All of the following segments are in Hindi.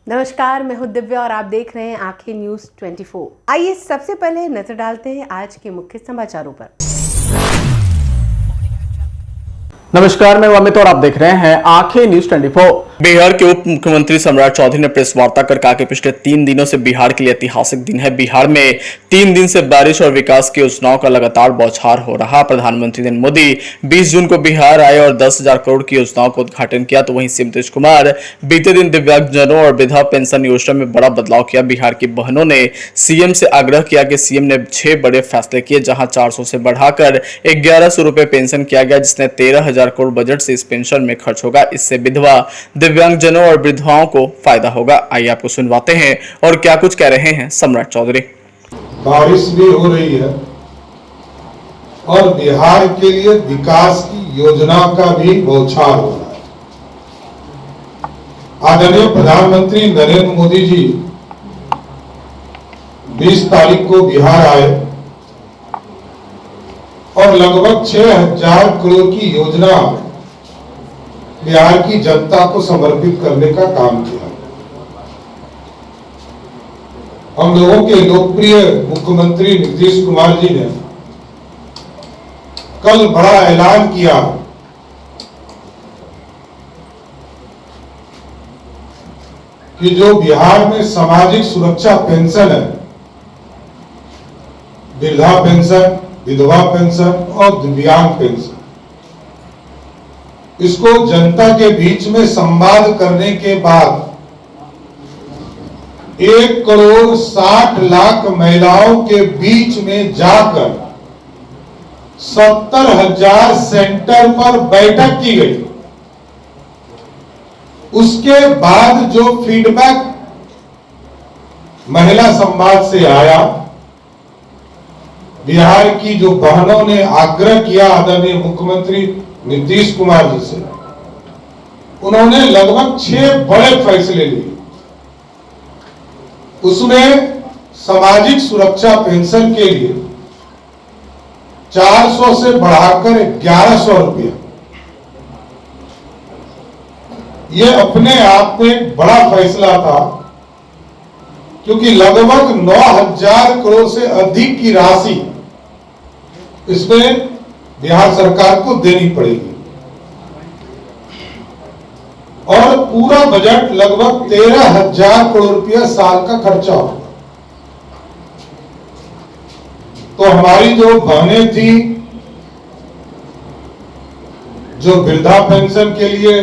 नमस्कार, मैं हूं दिव्या और आप देख रहे हैं आंखें न्यूज 24। आइए सबसे पहले नजर डालते हैं आज के मुख्य समाचारों पर। नमस्कार, मैं अमित और आप देख रहे हैं आंखें न्यूज 24। बिहार के उप मुख्यमंत्री सम्राट चौधरी ने प्रेस वार्ता कर कहा कि पिछले 3 दिनों से बिहार के लिए ऐतिहासिक दिन है। बिहार में 3 दिन से बारिश और विकास की योजनाओं का लगातार बौछार हो रहा। प्रधानमंत्री नरेंद्र मोदी 20 जून को बिहार आए और 10,000 करोड़ की योजनाओं का उद्घाटन किया, तो वहीं सीएम नीतीश कुमार बीते दिन दिव्यांगजनों और विधवा पेंशन योजना में बड़ा बदलाव किया। बिहार की बहनों ने सीएम से आग्रह किया कि सीएम ने 6 बड़े फैसले किए, जहां 400 से बढ़ाकर 1100 रुपए पेंशन किया गया, जिसने 13,000 करोड़ बजट से इस पेंशन में खर्च होगा। इससे विधवा, दिव्यांगजनों और विधवाओं को फायदा होगा। आइए आपको सुनवाते हैं और क्या कुछ कह रहे हैं सम्राट चौधरी। बारिश भी हो रही है और बिहार के लिए विकास की योजना का भी बौछार हो रहा है। आदरणीय प्रधानमंत्री नरेंद्र मोदी जी 20 तारीख को बिहार आए और लगभग 6,000 करोड़ की योजना बिहार की जनता को समर्पित करने का काम किया। हम लोगों के लोकप्रिय मुख्यमंत्री नीतीश कुमार जी ने कल बड़ा ऐलान किया कि जो बिहार में सामाजिक सुरक्षा पेंशन है, वृद्धा पेंशन, विधवा पेंशन और दिव्यांग पेंशन, इसको जनता के बीच में संवाद करने के बाद 1,60,00,000 महिलाओं के बीच में जाकर 70,000 सेंटर पर बैठक की गई। उसके बाद जो फीडबैक महिला संवाद से आया, बिहार की जो बहनों ने आग्रह किया आदरणीय मुख्यमंत्री नीतीश कुमार जी से, उन्होंने लगभग 6 बड़े फैसले लिए। उसमें सामाजिक सुरक्षा पेंशन के लिए 400 से बढ़ाकर 1,100 रुपया, यह अपने आप में एक बड़ा फैसला था, क्योंकि लगभग 9,000 करोड़ से अधिक की राशि इसमें बिहार सरकार को देनी पड़ेगी और पूरा बजट लगभग 13,000 करोड़ रुपया साल का खर्चा होगा। तो हमारी जो बहनें थी, जो वृद्धा पेंशन के लिए,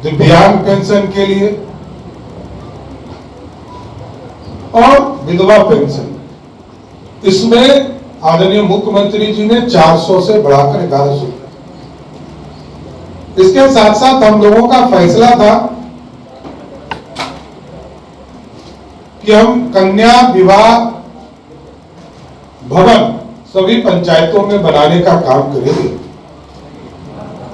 दिव्यांग पेंशन के लिए और विधवा पेंशन, इसमें आदरणीय मुख्यमंत्री जी ने 400 से बढ़ाकर 1,100। इसके साथ साथ हम लोगों का फैसला था कि हम कन्या विवाह भवन सभी पंचायतों में बनाने का काम करेंगे।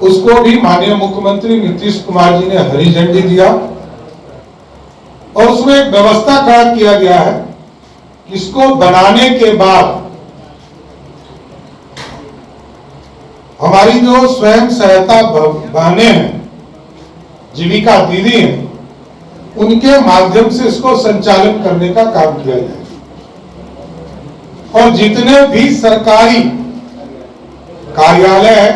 उसको भी माननीय मुख्यमंत्री नीतीश कुमार जी ने हरी झंडी दिया और उसमें एक व्यवस्था खड़ा किया गया है। इसको बनाने के बाद हमारी जो स्वयं सहायता बहनें हैं, जीविका दीदी हैं, उनके माध्यम से इसको संचालन करने का काम किया जाएगा। और जितने भी सरकारी कार्यालय हैं,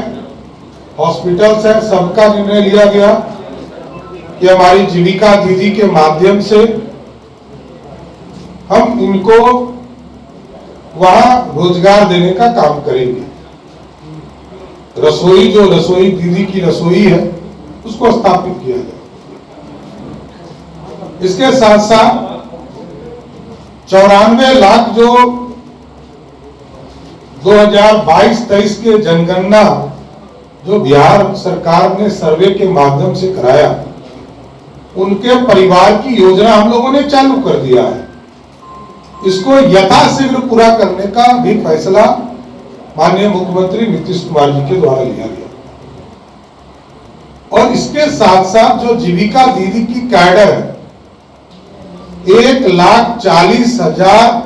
हॉस्पिटल्स हैं, सबका निर्णय लिया गया कि हमारी जीविका दीदी के माध्यम से हम इनको वहां रोजगार देने का काम करेंगे। रसोई, जो रसोई दीदी की रसोई है, उसको स्थापित किया जाए। इसके साथ साथ 94 लाख जो 2022-23 के जनगणना जो बिहार सरकार ने सर्वे के माध्यम से कराया, उनके परिवार की योजना हम लोगों ने चालू कर दिया है। इसको यथाशीघ्र पूरा करने का भी फैसला माननीय मुख्यमंत्री नीतीश कुमार जी के द्वारा लिया गया। और इसके साथ साथ जो जीविका दीदी की कैडर है, 1,40,000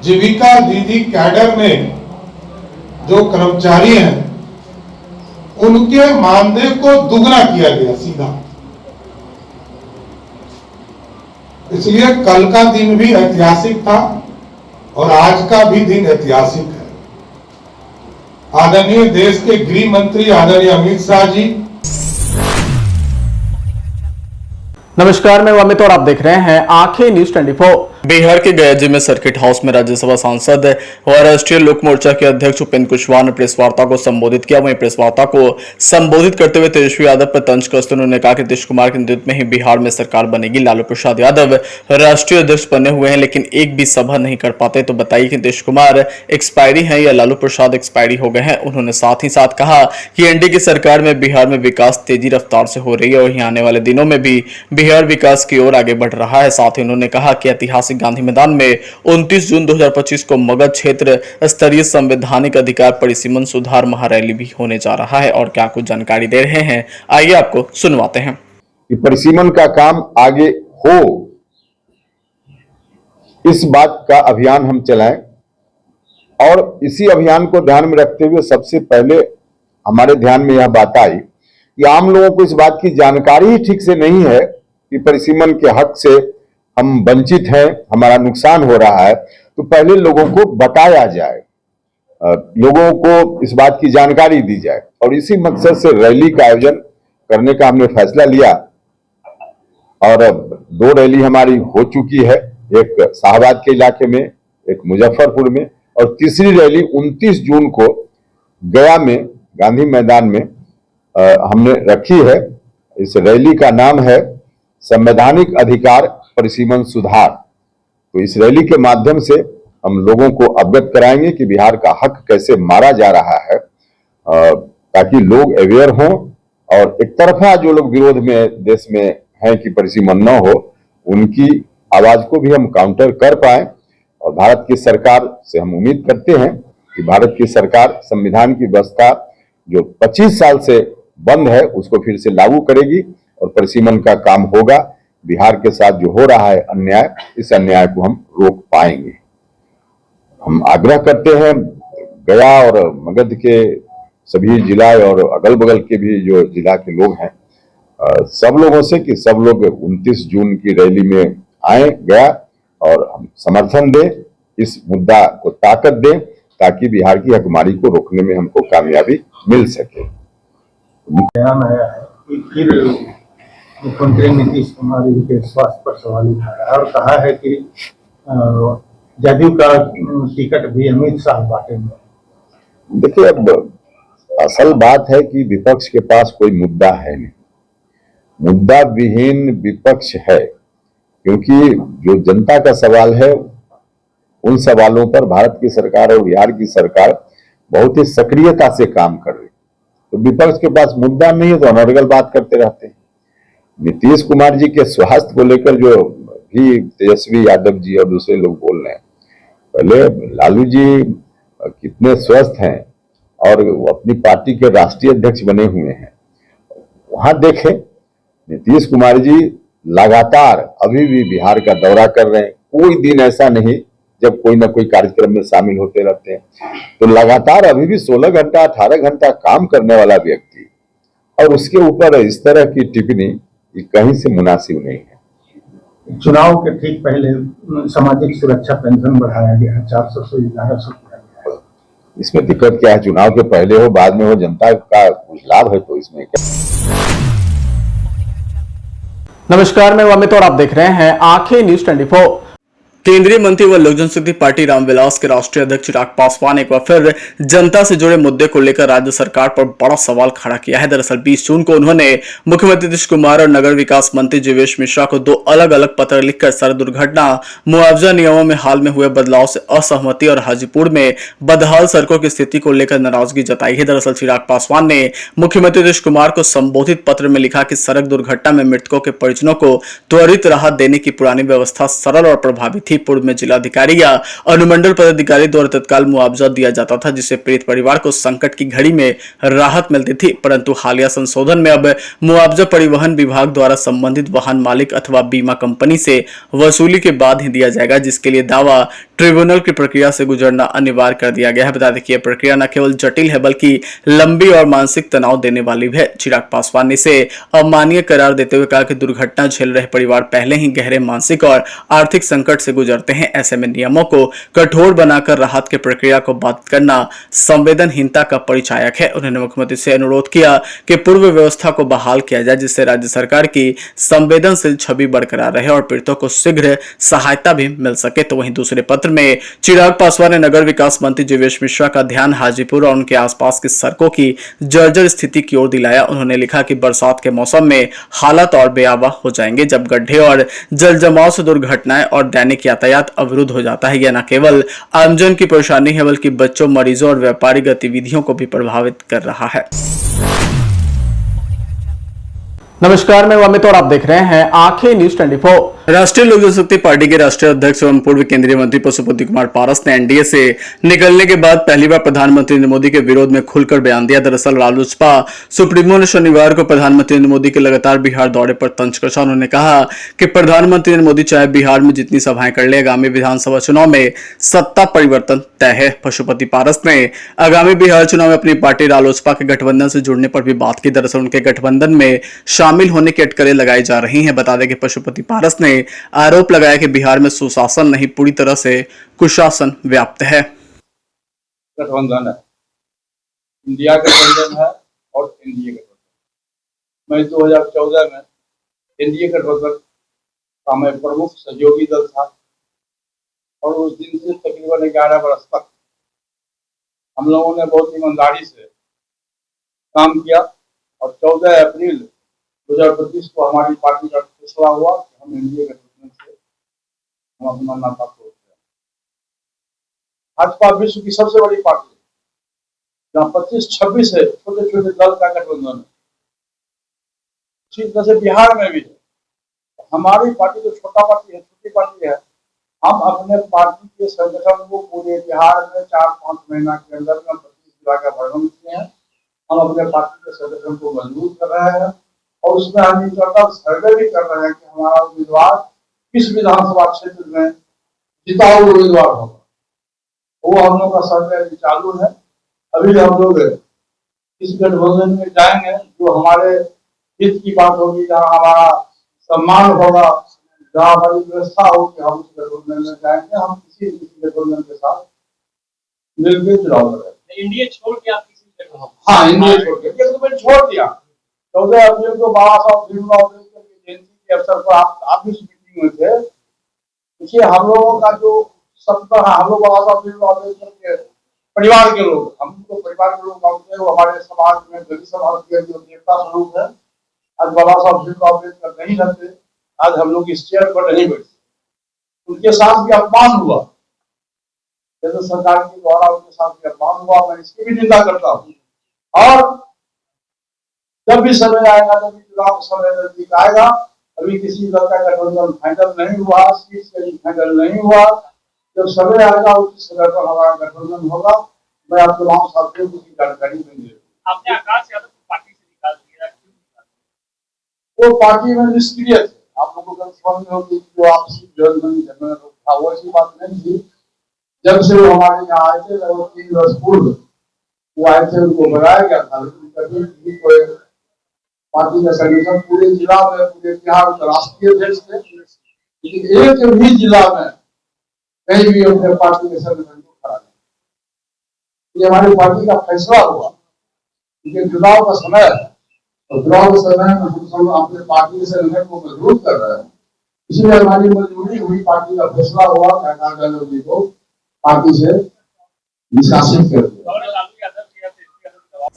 जीविका दीदी कैडर में जो कर्मचारी हैं, उनके मानदेय को दुगना किया गया सीधा। इसलिए कल का दिन भी ऐतिहासिक था और आज का भी दिन ऐतिहासिक है। आदरणीय देश के गृह मंत्री आदरणीय अमित शाह जी, नमस्कार, मैं अमित और आप देख रहे हैं आंखें न्यूज 24। बिहार के गया जिले में सर्किट हाउस में राज्यसभा सांसद और राष्ट्रीय लोक मोर्चा के अध्यक्ष उपेंद्र कुशवाहा ने प्रेस वार्ता को संबोधित किया। वहीं प्रेस वार्ता को संबोधित करते हुए तेजस्वी यादव पर तंज कसते उन्होंने कहा कि नीतीश कुमार के नेतृत्व में ही बिहार में सरकार बनेगी। लालू प्रसाद यादव राष्ट्रीय अध्यक्ष बने हुए हैं लेकिन एक भी सभा नहीं कर पाते, तो बताइए कि नीतीश कुमार एक्सपायरी है या लालू प्रसाद एक्सपायरी हो गए हैं। उन्होंने साथ ही साथ कहा कि एनडीए की सरकार में बिहार में विकास तेजी रफ्तार से हो रही है और वहीं आने वाले दिनों में भी बिहार विकास की ओर आगे बढ़ रहा है। साथ ही उन्होंने कहा कि ऐतिहासिक गांधी मैदान में 29 जून 2025 को मगध क्षेत्र स्तरीय संवैधानिक अधिकार परिसीमन सुधार महारैली भी होने जा रहा है। और क्या कुछ जानकारी दे रहे हैं, आइए आपको सुनवाते हैं। कि परिसीमन का काम आगे हो, इस बात का अभियान हम चलाएं और इसी अभियान को ध्यान में रखते हुए सबसे पहले हमारे ध्यान में यह बात आई कि आम लोगों को इस बात की जानकारी ही ठीक से नहीं है कि परिसीमन के हक से हम वंचित हैं, हमारा नुकसान हो रहा है। तो पहले लोगों को बताया जाए, लोगों को इस बात की जानकारी दी जाए और इसी मकसद से रैली का आयोजन करने का हमने फैसला लिया। और 2 रैली हमारी हो चुकी है, एक शाहबाद के इलाके में, एक मुजफ्फरपुर में, और तीसरी रैली 29 जून को गया में गांधी मैदान में हमने रखी है। इस रैली का नाम है संवैधानिक अधिकार परिसीमन सुधार। तो इस रैली के माध्यम से हम लोगों को अवगत कराएंगे कि बिहार का हक कैसे मारा जा रहा है, ताकि लोग अवेयर हों और एक तरफा जो लोग विरोध में देश में हैं कि परिसीमन न हो, उनकी आवाज को भी हम काउंटर कर पाए। और भारत की सरकार से हम उम्मीद करते हैं कि भारत की सरकार संविधान की व्यवस्था जो 25 साल से बंद है उसको फिर से लागू करेगी और परिसीमन का काम होगा। बिहार के साथ जो हो रहा है अन्याय, इस अन्याय को हम रोक पाएंगे। हम आग्रह करते हैं गया और मगध के सभी जिला और अगल बगल के भी जो जिला के लोग हैं, सब लोगों से कि सब लोग 29 जून की रैली में आए गया और हम समर्थन दें, इस मुद्दा को ताकत दें ताकि बिहार की हकमारी को रोकने में हमको कामयाबी मिल सके। बयान आया है कि फिर मुख्यमंत्री नीतीश कुमार जी के स्वास्थ्य पर सवाल उठाया और कहा है कि जदयू का टिकट भी अमित शाह बांटेंगे। देखिए, अब असल बात है कि विपक्ष के पास कोई मुद्दा है नहीं, मुद्दा विहीन विपक्ष है, क्योंकि जो जनता का सवाल है उन सवालों पर भारत की सरकार और बिहार की सरकार बहुत ही सक्रियता से काम कर रही है। तो विपक्ष के पास मुद्दा नहीं है तो अनर्गल बात करते रहते हैं। नीतीश कुमार जी के स्वास्थ्य को लेकर जो भी तेजस्वी यादव जी और दूसरे लोग बोल रहे हैं, पहले लालू जी कितने स्वस्थ हैं और वो अपनी पार्टी के राष्ट्रीय अध्यक्ष बने हुए हैं, वहां देखें नीतीश कुमार जी लगातार अभी भी बिहार का दौरा कर रहे हैं। कोई दिन ऐसा नहीं जब कोई ना कोई कार्यक्रम में शामिल होते रहते हैं। तो लगातार अभी भी 16 घंटा 18 घंटा काम करने वाला व्यक्ति और उसके ऊपर इस तरह की टिप्पणी ये कहीं से मुनासिब नहीं है। चुनाव के ठीक पहले सामाजिक सुरक्षा पेंशन बढ़ाया गया है, 400 से 1100 किया गया है। इसमें दिक्कत क्या है? चुनाव के पहले हो बाद में हो, जनता का कुछ लाभ है तो इसमें क्या। नमस्कार, मैं अमित और आप देख रहे हैं आंखें न्यूज 24। केंद्रीय मंत्री व लोक जनशक्ति पार्टी रामविलास के राष्ट्रीय अध्यक्ष चिराग पासवान एक बार फिर जनता से जुड़े मुद्दे को लेकर राज्य सरकार पर बड़ा सवाल खड़ा किया है। दरअसल 20 जून को उन्होंने मुख्यमंत्री नीतीश कुमार और नगर विकास मंत्री जीवेश मिश्रा को 2 अलग अलग पत्र लिखकर सड़क दुर्घटना मुआवजा नियमों में हाल में हुए बदलाव से असहमति और हाजीपुर में बदहाल सड़कों की स्थिति को लेकर नाराजगी जताई है। दरअसल चिराग पासवान ने मुख्यमंत्री नीतीश कुमार को संबोधित पत्र में लिखा कि सड़क दुर्घटना में मृतकों के परिजनों को त्वरित राहत देने की पुरानी व्यवस्था सरल और प्रभावी थी, थी। पूर्व में जिलाधिकारी या अनुमंडल पदाधिकारी द्वारा तत्काल मुआवजा दिया जाता था, जिससे पीड़ित परिवार को संकट की घड़ी में राहत मिलती थी। परंतु हालिया संशोधन में अब मुआवजा परिवहन विभाग द्वारा संबंधित वाहन मालिक अथवा बीमा कंपनी से वसूली के बाद ही दिया जाएगा, जिसके लिए दावा ट्रिब्यूनल की प्रक्रिया से गुजरना अनिवार्य कर दिया गया है। बता दें कि यह प्रक्रिया न केवल जटिल है बल्कि लंबी और मानसिक तनाव देने वाली भी है। चिराग पासवान ने इसे अमानवीय करार देते हुए कहा कि दुर्घटना झेल रहे परिवार पहले ही गहरे मानसिक और आर्थिक संकट से गुजरते हैं। ऐसे में नियमों को कठोर बनाकर राहत की प्रक्रिया को बाधित करना संवेदनहीनता का परिचायक है। उन्होंने मुख्यमंत्री से अनुरोध किया कि पूर्व व्यवस्था को बहाल किया जाए, जिससे राज्य सरकार की संवेदनशील छवि बरकरार रहे और पीड़ितों को शीघ्र सहायता भी मिल सके। तो वहीं दूसरे पत्र में चिराग पासवान ने नगर विकास मंत्री जीवेश मिश्रा का ध्यान हाजीपुर और उनके आसपास की सड़कों की जर्जर स्थिति की ओर दिलाया। उन्होंने लिखा कि बरसात के मौसम में हालात और भयावह हो जाएंगे, जब गड्ढे और जल जमाव से दुर्घटनाएं और दैनिक यातायात अवरुद्ध हो जाता है। यह न केवल आमजन की परेशानी है बल्कि बच्चों, मरीजों और व्यापारिक गतिविधियों को भी प्रभावित कर रहा है। नमस्कार, मैं अमित और आप देख रहे हैं आंखें न्यूज 24। राष्ट्रीय लोक जनशक्ति पार्टी के राष्ट्रीय अध्यक्ष एवं पूर्व केंद्रीय मंत्री पशुपति कुमार पारस ने एनडीए से निकलने के बाद पहली बार प्रधानमंत्री नरेंद्र मोदी के विरोध में खुलकर बयान दिया। दरअसल रालोसपा सुप्रीमो ने शनिवार को प्रधानमंत्री नरेंद्र मोदी के लगातार बिहार दौरे पर तंज कसा। उन्होंने कहा कि प्रधानमंत्री नरेंद्र मोदी चाहे बिहार में जितनी सभाएं कर ले, आगामी विधानसभा चुनाव में सत्ता परिवर्तन तय है। पशुपति पारस ने आगामी बिहार चुनाव में अपनी पार्टी रालोसपा के गठबंधन से जुड़ने पर भी बात की। दरअसल उनके गठबंधन में शामिल होने की अटकलें लगाई जा रही हैं। बता दें कि पशुपति पारस ने आरोप लगाया कि बिहार में सुशासन नहीं, पूरी तरह से कुशासन व्याप्त है। गठबंधन है, इंडिया गठबंधन है और एनडीए गठबंधन। मैं 2014 में एनडीए गठबंधन का मैं प्रमुख सहयोगी दल था और उस दिन से तकरीबन 11 बरस तक हम लोगों ने बहुत ईमानदारी से काम किया और 14 अप्रैल 2025 को हमारी पार्टी का फैसला हुआ कि हम एनडीए गठबंधन से हम अपना नाता तोड़ दिया। भाजपा विश्व की सबसे बड़ी पार्टी है, जहाँ 25-26 है छोटे छोटे दल का गठबंधन है। इसी तरह से बिहार में भी है। हमारी पार्टी तो छोटा पार्टी है, छोटी पार्टी है। हम अपने पार्टी के संगठन को पूरे बिहार में 4-5 महीना के अंदर में 25 जिला का भ्रमण किए हैं। हम अपने पार्टी के संगठन को मजबूत कर रहे हैं और उसमें हम इंटरनल सर्वे भी कर रहे हैं कि हमारा उम्मीदवार किस विधानसभा क्षेत्र में जीता हुआ उम्मीदवार होगा। वो हम लोग का सर्वे अभी चालू है। अभी हम लोग इस गठबंधन में जाएंगे जो हमारे हित की बात होगी, जहाँ हमारा सम्मान होगा, जहाँ हमारी व्यवस्था होगी, हम उस गठबंधन में जाएंगे। हम किसी गठबंधन के साथ मिलकर चुनाव लड़ेंगे। इंडिया छोड़ के आप किसी हाँ, इंडिया छोड़ के तो मैंने छोड़ दिया। 14 अप्रैल को बाबा साहब भीमराव अम्बेडकर की जयंती के अवसर पर आप भी मीटिंग में थे। देखिए, हम लोगों का जो सपना है, हम लोग बाबा साहब भीमराव अम्बेडकर के परिवार के लोग, हम तो परिवार के लोग मानते हैं। वो हमारे समाज में गरीब समाज के जो देवता स्वरूप है। आज बाबा साहब भीमराव अम्बेडकर नहीं रहते, आज हम लोग इस चेयर पर नहीं बैठते। उनके साथ भी अपमान हुआ, केंद्र सरकार के द्वारा उनके साथ भी अपमान हुआ। मैं इसकी भी निंदा करता हूँ। और जब भी समय आएगा, जब भी चुनाव समय नजदीक आएगा, अभी किसी दल का गठबंधन फाइनल नहीं हुआ, सीट से फाइनल नहीं हुआ। जब समय आएगा उस समय पर हमारा गठबंधन होगा। मैं आप तमाम साथियों को इसकी जानकारी दूंगी। आपने आकाश यादव को पार्टी से निकाल दिया, क्यों निकाला? वो पार्टी में निष्क्रिय थे। आप लोगों को समझ में होगी जो आपसी झगड़ा था, वो ऐसी बात नहीं थी। जब से वो हमारे यहाँ आए थे, लगभग 3 वर्ष पूर्व वो आए थे, उनको बनाया गया था, लेकिन कभी भी कोई पार्टी का संगठन पूरे जिला में, पूरे बिहार में राष्ट्रीय अध्यक्ष थे, लेकिन एक भी जिला में कहीं भी अपने पार्टी के संगठन को खड़ा नहीं। ये हमारी पार्टी का फैसला हुआ, क्योंकि चुनाव का समय है और चुनाव के समय में हम सब अपने पार्टी के संगठन को मजबूत कर रहे हैं। इसलिए हमारी मजबूरी हुई, पार्टी का फैसला हुआ कि आकाश यादव जी को पार्टी से निष्कासित कर दिया।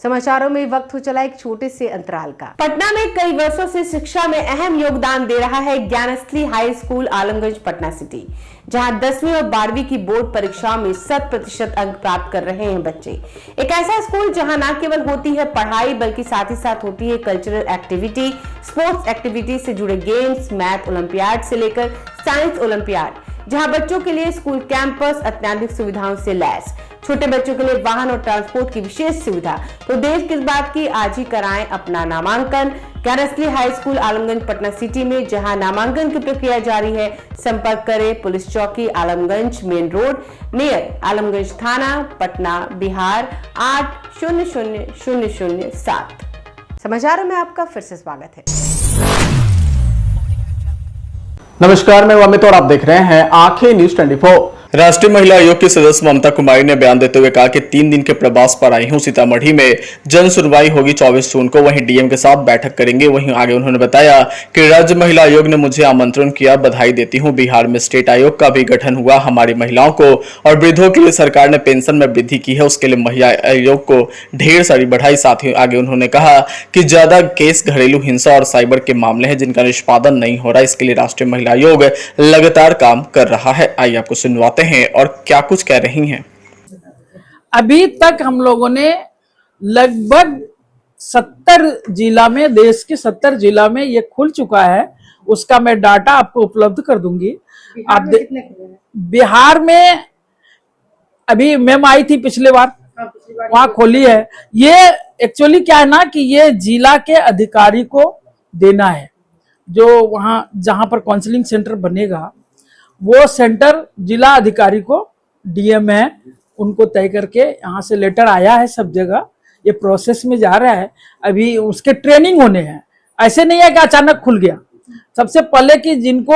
समाचारों में वक्त हो चला एक छोटे से अंतराल का। पटना में कई वर्षों से शिक्षा में अहम योगदान दे रहा है Gyansthali high school Alamganj Patna city, जहां 10वीं और 12वीं की बोर्ड परीक्षाओं में 100% अंक प्राप्त कर रहे हैं बच्चे। एक ऐसा स्कूल जहां न केवल होती है पढ़ाई बल्कि साथ ही साथ होती है कल्चरल एक्टिविटी, स्पोर्ट्स एक्टिविटी से जुड़े गेम्स, मैथ ओलंपियाड से लेकर साइंस ओलंपियाड। जहां बच्चों के लिए स्कूल कैंपस अत्याधुनिक सुविधाओं से लैस, छोटे बच्चों के लिए वाहन और ट्रांसपोर्ट की विशेष सुविधा। तो देर किस बात की, आज ही कराएं अपना नामांकन Gyansthali high school Alamganj Patna city में, जहां नामांकन की प्रक्रिया जारी है। संपर्क करें पुलिस चौकी Alamganj main road near Alamganj थाना पटना बिहार 800007। समाचारों में आपका फिर से स्वागत है। नमस्कार, मैं अमित और आप देख रहे हैं आंखें न्यूज 24। राष्ट्रीय महिला आयोग की सदस्य ममता कुमारी ने बयान देते हुए कहा कि 3 दिन के प्रवास पर आई हूं। सीतामढ़ी में जन सुनवाई होगी 24 जून को, वहीं डीएम के साथ बैठक करेंगे। वहीं आगे उन्होंने बताया कि राज्य महिला आयोग ने मुझे आमंत्रण किया, बधाई देती हूं। बिहार में स्टेट आयोग का भी गठन हुआ। हमारी महिलाओं को और वृद्धों के लिए सरकार ने पेंशन में वृद्धि की है, उसके लिए महिला आयोग को ढेर सारी बधाई। साथ ही आगे उन्होंने कहा कि ज्यादा केस घरेलू हिंसा और साइबर के मामले हैं जिनका निष्पादन नहीं हो रहा, इसके लिए राष्ट्रीय महिला आयोग लगातार काम कर रहा है। आइए आपको सुनवाते हैं और क्या कुछ कह रही हैं। अभी तक हम लोगों ने लगभग 70 जिला में, देश के 70 जिला में ये खुल चुका है। उसका मैं डाटा आपको उपलब्ध कर दूंगी। आप बिहार में अभी मैम आई थी पिछले बार, वहां खोली है। ये एक्चुअली क्या है ना कि ये जिला के अधिकारी को देना है, जो वहां जहां पर काउंसलिंग सेंटर बनेगा वो सेंटर जिला अधिकारी को, डीएम है, उनको तय करके यहाँ से लेटर आया है सब जगह। ये प्रोसेस में जा रहा है, अभी उसके ट्रेनिंग होने हैं। ऐसे नहीं है कि अचानक खुल गया। सबसे पहले कि जिनको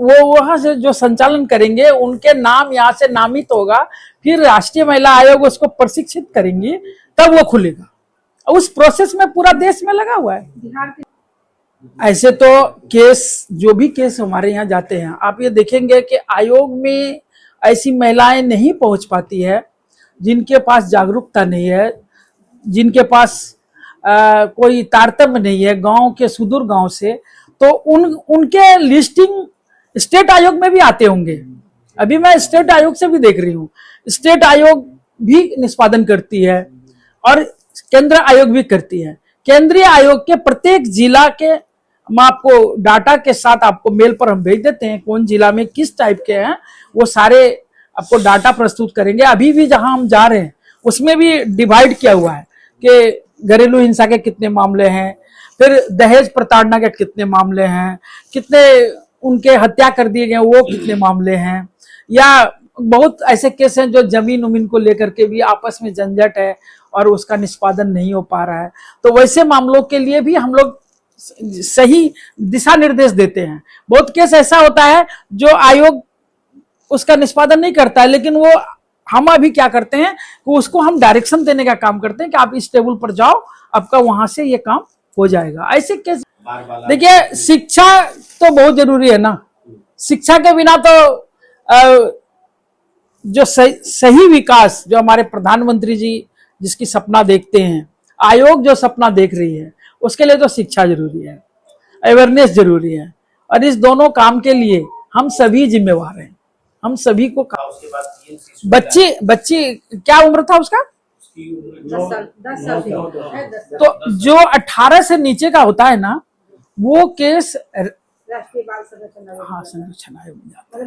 वो वहां से जो संचालन करेंगे उनके नाम यहाँ से नामित होगा, फिर राष्ट्रीय महिला आयोग उसको प्रशिक्षित करेंगी, तब वो खुलेगा। उस प्रोसेस में पूरा देश में लगा हुआ है। ऐसे तो केस, जो भी केस हमारे यहाँ जाते हैं, आप ये देखेंगे कि आयोग में ऐसी महिलाएं नहीं पहुंच पाती है जिनके पास जागरूकता नहीं है, जिनके पास कोई तारतम्य नहीं है गांव के सुदूर गांव से, तो उनके लिस्टिंग स्टेट आयोग में भी आते होंगे। अभी मैं स्टेट आयोग से भी देख रही हूँ, स्टेट आयोग भी निष्पादन करती है और केंद्र आयोग भी करती है। केंद्रीय आयोग के प्रत्येक जिला के हम आपको डाटा के साथ आपको मेल पर हम भेज देते हैं, कौन जिला में किस टाइप के हैं, वो सारे आपको डाटा प्रस्तुत करेंगे। अभी भी जहां हम जा रहे हैं उसमें भी डिवाइड किया हुआ है कि घरेलू हिंसा के कितने मामले हैं, फिर दहेज प्रताड़ना के कितने मामले हैं, कितने उनके हत्या कर दिए गए वो कितने मामले हैं, या बहुत ऐसे केस हैं जो जमीन उमीन को लेकर के भी आपस में झंझट है और उसका निष्पादन नहीं हो पा रहा है। तो वैसे मामलों के लिए भी हम लोग सही दिशा निर्देश देते हैं। बहुत केस ऐसा होता है जो आयोग उसका निष्पादन नहीं करता है, लेकिन वो हम अभी क्या करते हैं कि उसको हम डायरेक्शन देने का काम करते हैं कि आप इस टेबल पर जाओ, आपका वहां से ये काम हो जाएगा। ऐसे केस देखिए, शिक्षा तो बहुत जरूरी है ना। शिक्षा के बिना तो जो सही विकास, जो हमारे प्रधानमंत्री जी जिसकी सपना देखते हैं, आयोग जो सपना देख रही है, उसके लिए तो शिक्षा जरूरी है, अवेयरनेस जरूरी है। और इस दोनों काम के लिए हम सभी जिम्मेवार हैं। हम सभी को बच्ची क्या उम्र था उसका? 10 साल। तो जो 18 से नीचे का होता है ना, वो केस राष्ट्रीय बाल संरक्षण आयोग में जाता है।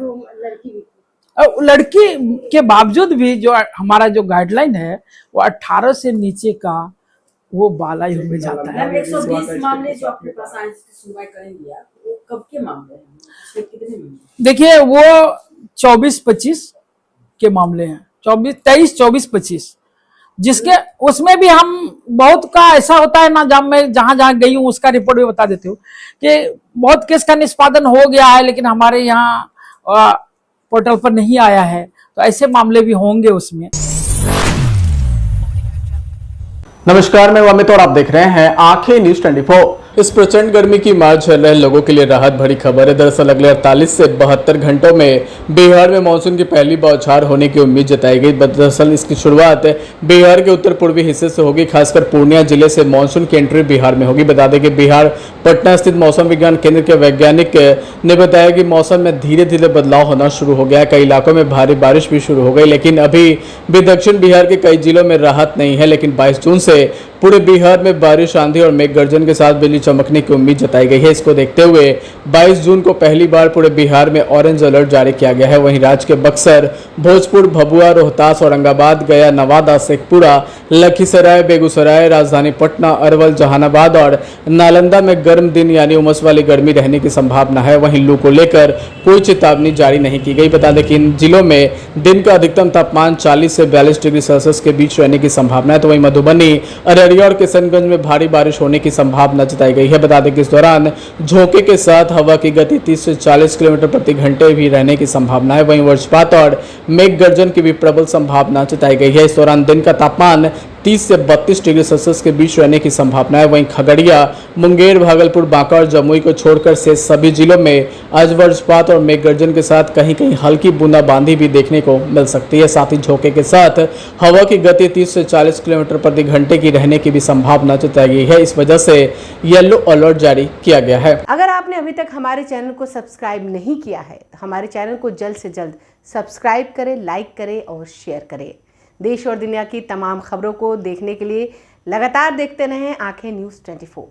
लड़की के बावजूद भी जो हमारा जो गाइडलाइन है वो 18 से नीचे का वो बाल आयोग में जाता है। 120 मामले जो आपके पास आए सुनवाई करेंगे, वो कब के मामले हैं? कितने? देखिए, वो 24-25 के मामले हैं, 23-24-25, जिसके उसमें भी हम बहुत का ऐसा होता है ना, जब मैं जहां गई हूँ उसका रिपोर्ट भी बता देती हूँ कि बहुत केस का निष्पादन हो गया है लेकिन हमारे यहाँ पोर्टल पर नहीं आया है, तो ऐसे मामले भी होंगे उसमें। नमस्कार, मैं अमित और आप देख रहे हैं आंखें न्यूज 24। इस प्रचंड गर्मी की मार झेल रहे लोगों के लिए राहत भरी खबर है। दरअसल अगले 48 से 72 घंटों में बिहार में मानसून की पहली बौछार होने की उम्मीद जताई गई। दरअसल इसकी शुरुआत बिहार के उत्तर पूर्वी हिस्से से होगी, खासकर पूर्णिया जिले से मानसून की एंट्री बिहार में होगी। बता दें कि बिहार पटना स्थित मौसम विज्ञान केंद्र के वैज्ञानिक ने बताया कि मौसम में धीरे धीरे बदलाव होना शुरू हो गया। कई इलाकों में भारी बारिश भी शुरू हो गई, लेकिन अभी भी दक्षिण बिहार के कई जिलों में राहत नहीं है। लेकिन 22 जून से पूरे बिहार में बारिश, आंधी और मेघ गर्जन के साथ बिजली चमकने की उम्मीद जताई गई है। इसको देखते हुए 22 जून को पहली बार पूरे बिहार में ऑरेंज अलर्ट जारी किया गया है। वहीं राज्य के बक्सर, भोजपुर, भभुआ, रोहतास, औरंगाबाद, गया, नवादा, शेखपुरा, लखीसराय, बेगूसराय, राजधानी पटना, अरवल, जहानाबाद और नालंदा में गर्म दिन यानी उमस वाली गर्मी रहने की संभावना है। वहीं लू को लेकर कोई चेतावनी जारी नहीं की गई। बता दें कि इन जिलों में दिन का अधिकतम तापमान 40 से 42 डिग्री सेल्सियस के बीच रहने की संभावना है। तो वहीं मधुबनी, अररिया और किशनगंज में भारी बारिश होने की संभावना जताई गई है। बता दें कि इस दौरान झोंके के साथ हवा की गति 30 से 40 किलोमीटर प्रति घंटे भी रहने की संभावना है। वहीं वज्रपात और मेघ गर्जन की भी प्रबल संभावना जताई गई है। इस दौरान दिन का तापमान 30 से 32 डिग्री सेल्सियस के बीच रहने की संभावना है। वहीं खगड़िया, मुंगेर, भागलपुर, बांका और जमुई को छोड़कर से सभी जिलों में आज वज्रपात और मेघ गर्जन के साथ कहीं कहीं हल्की बूंदाबांदी भी देखने को मिल सकती है। साथ ही झोंके के साथ हवा की गति 30 से 40 किलोमीटर प्रति घंटे की रहने की भी संभावना जताई गई है। इस वजह से येलो अलर्ट जारी किया गया है। अगर आपने अभी तक हमारे चैनल को सब्सक्राइब नहीं किया है तो हमारे चैनल को जल्द से जल्द सब्सक्राइब करें, लाइक करें और शेयर करें। देश और दुनिया की तमाम खबरों को देखने के लिए लगातार देखते रहें आंखें न्यूज़ 24।